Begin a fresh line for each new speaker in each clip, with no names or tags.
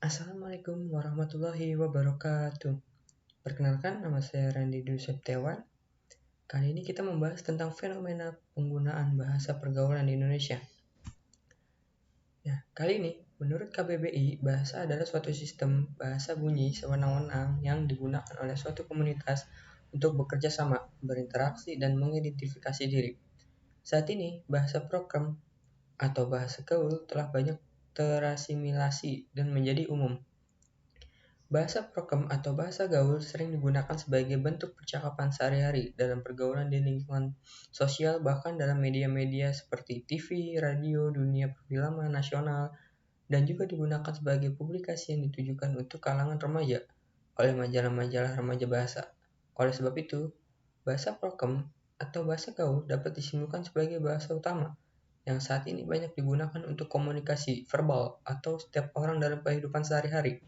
Assalamualaikum warahmatullahi wabarakatuh. Perkenalkan, nama saya Randy Dwi Septiawan. Kali ini kita membahas tentang fenomena penggunaan bahasa pergaulan di Indonesia. Kali ini, menurut KBBI, bahasa adalah suatu sistem bahasa bunyi sewenang-wenang yang digunakan oleh suatu komunitas untuk bekerja sama, berinteraksi, dan mengidentifikasi diri. Saat ini, bahasa program atau bahasa gaul telah banyak terasimilasi dan menjadi umum. Bahasa prokem atau bahasa gaul sering digunakan sebagai bentuk percakapan sehari-hari dalam pergaulan di lingkungan sosial, bahkan dalam media-media seperti TV, radio, dunia perfilman nasional, dan juga digunakan sebagai publikasi yang ditujukan untuk kalangan remaja oleh majalah-majalah remaja bahasa. Oleh sebab itu, bahasa prokem atau bahasa gaul dapat disimpulkan sebagai bahasa utama yang saat ini banyak digunakan untuk komunikasi verbal atau setiap orang dalam kehidupan sehari-hari.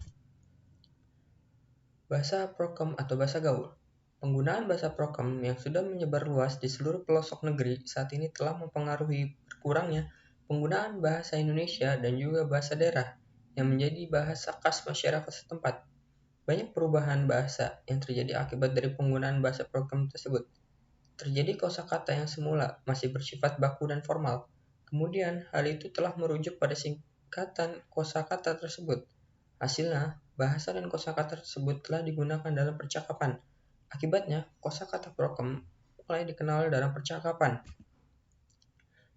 Bahasa prokem atau bahasa gaul. Penggunaan bahasa prokem yang sudah menyebar luas di seluruh pelosok negeri saat ini telah mempengaruhi berkurangnya penggunaan bahasa Indonesia dan juga bahasa daerah yang menjadi bahasa khas masyarakat setempat. Banyak perubahan bahasa yang terjadi akibat dari penggunaan bahasa prokem tersebut. Terjadi kosakata yang semula masih bersifat baku dan formal. Kemudian, hal itu telah merujuk pada singkatan kosakata tersebut. Hasilnya, bahasa dan kosakata tersebut telah digunakan dalam percakapan. Akibatnya, kosakata prokem mulai dikenal dalam percakapan.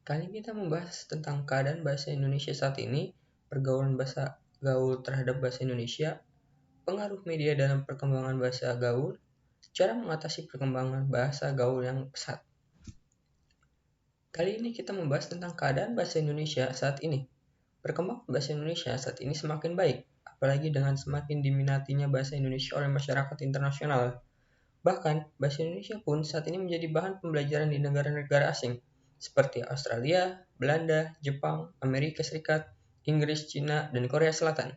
Kali ini kita membahas tentang keadaan bahasa Indonesia saat ini, pergaulan bahasa gaul terhadap bahasa Indonesia, pengaruh media dalam perkembangan bahasa gaul, cara mengatasi perkembangan bahasa gaul yang pesat. Kali ini kita membahas tentang keadaan bahasa Indonesia saat ini. Perkembangan bahasa Indonesia saat ini semakin baik, apalagi dengan semakin diminatinya bahasa Indonesia oleh masyarakat internasional. Bahkan, bahasa Indonesia pun saat ini menjadi bahan pembelajaran di negara-negara asing, seperti Australia, Belanda, Jepang, Amerika Serikat, Inggris, Cina, dan Korea Selatan.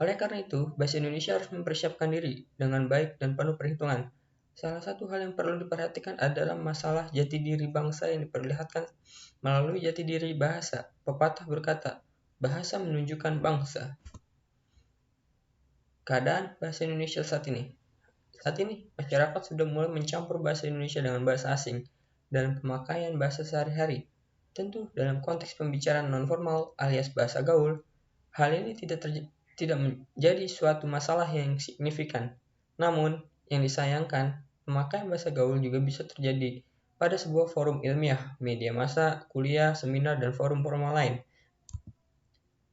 Oleh karena itu, bahasa Indonesia harus mempersiapkan diri dengan baik dan penuh perhitungan. Salah satu hal yang perlu diperhatikan adalah masalah jati diri bangsa yang diperlihatkan melalui jati diri bahasa. Pepatah berkata, bahasa menunjukkan bangsa. Keadaan bahasa Indonesia saat ini. Saat ini, masyarakat sudah mulai mencampur bahasa Indonesia dengan bahasa asing dalam pemakaian bahasa sehari-hari. Tentu, dalam konteks pembicaraan nonformal alias bahasa gaul, hal ini tidak menjadi suatu masalah yang signifikan. Namun, yang disayangkan, pemakaian bahasa gaul juga bisa terjadi pada sebuah forum ilmiah, media massa, kuliah, seminar, dan forum formal lain.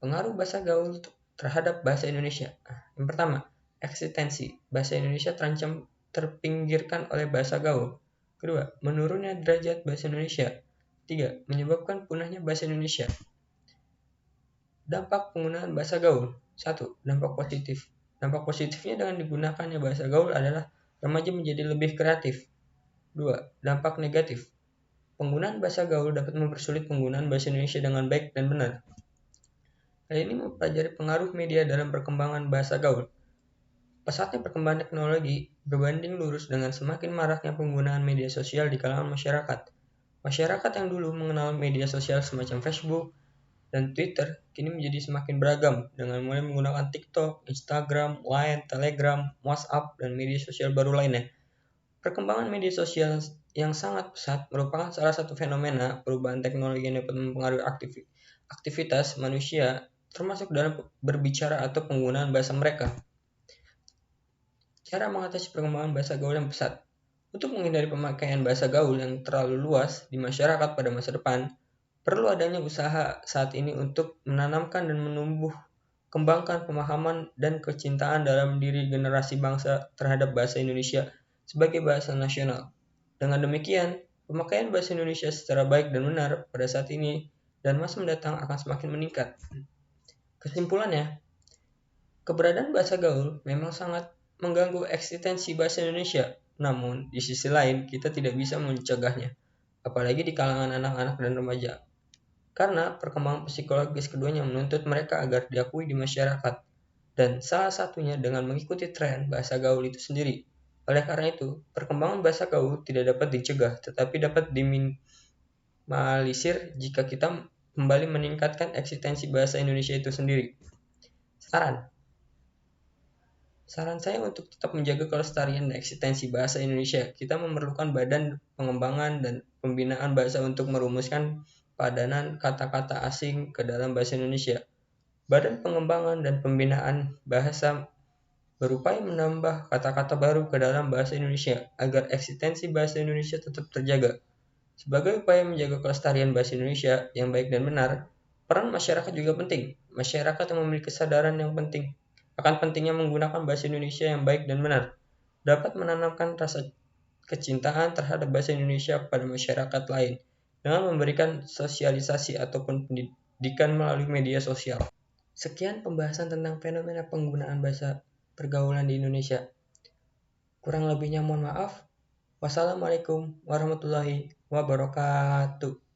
Pengaruh bahasa gaul terhadap bahasa Indonesia. Yang pertama, eksistensi. Bahasa Indonesia terancam terpinggirkan oleh bahasa gaul. Kedua, menurunnya derajat bahasa Indonesia. Tiga, menyebabkan punahnya bahasa Indonesia. Dampak penggunaan bahasa gaul. 1. Dampak positif. Dampak positifnya dengan digunakannya bahasa gaul adalah remaja menjadi lebih kreatif. 2. Dampak negatif. Penggunaan bahasa gaul dapat mempersulit penggunaan bahasa Indonesia dengan baik dan benar. Hal ini mempelajari pengaruh media dalam perkembangan bahasa gaul. Pesatnya perkembangan teknologi berbanding lurus dengan semakin maraknya penggunaan media sosial di kalangan masyarakat. Masyarakat yang dulu mengenal media sosial semacam Facebook dan Twitter kini menjadi semakin beragam dengan mulai menggunakan TikTok, Instagram, Line, Telegram, WhatsApp, dan media sosial baru lainnya. Perkembangan media sosial yang sangat pesat merupakan salah satu fenomena perubahan teknologi yang dapat mempengaruhi aktivitas manusia, termasuk dalam berbicara atau penggunaan bahasa mereka. Cara mengatasi perkembangan bahasa gaul yang pesat. Untuk menghindari pemakaian bahasa gaul yang terlalu luas di masyarakat pada masa depan, perlu adanya usaha saat ini untuk menanamkan dan kembangkan pemahaman dan kecintaan dalam diri generasi bangsa terhadap bahasa Indonesia sebagai bahasa nasional. Dengan demikian, pemakaian bahasa Indonesia secara baik dan benar pada saat ini dan masa mendatang akan semakin meningkat. Kesimpulannya, keberadaan bahasa gaul memang sangat mengganggu eksistensi bahasa Indonesia. Namun, di sisi lain, kita tidak bisa mencegahnya, apalagi di kalangan anak-anak dan remaja. Karena perkembangan psikologis keduanya menuntut mereka agar diakui di masyarakat, dan salah satunya dengan mengikuti tren bahasa gaul itu sendiri. Oleh karena itu, perkembangan bahasa gaul tidak dapat dicegah, tetapi dapat diminimalisir jika kita kembali meningkatkan eksistensi bahasa Indonesia itu sendiri. Saran saya untuk tetap menjaga kelestarian dan eksistensi bahasa Indonesia. Kita memerlukan badan pengembangan dan pembinaan bahasa untuk merumuskan padanan kata-kata asing ke dalam bahasa Indonesia. Badan pengembangan dan pembinaan bahasa berupaya menambah kata-kata baru ke dalam bahasa Indonesia agar eksistensi bahasa Indonesia tetap terjaga. Sebagai upaya menjaga kelestarian bahasa Indonesia yang baik dan benar, peran masyarakat juga penting. Masyarakat yang memiliki kesadaran yang penting akan pentingnya menggunakan bahasa Indonesia yang baik dan benar, dapat menanamkan rasa kecintaan terhadap bahasa Indonesia pada masyarakat lain dengan memberikan sosialisasi ataupun pendidikan melalui media sosial. Sekian pembahasan tentang fenomena penggunaan bahasa pergaulan di Indonesia. Kurang lebihnya mohon maaf. Wassalamualaikum warahmatullahi wabarakatuh.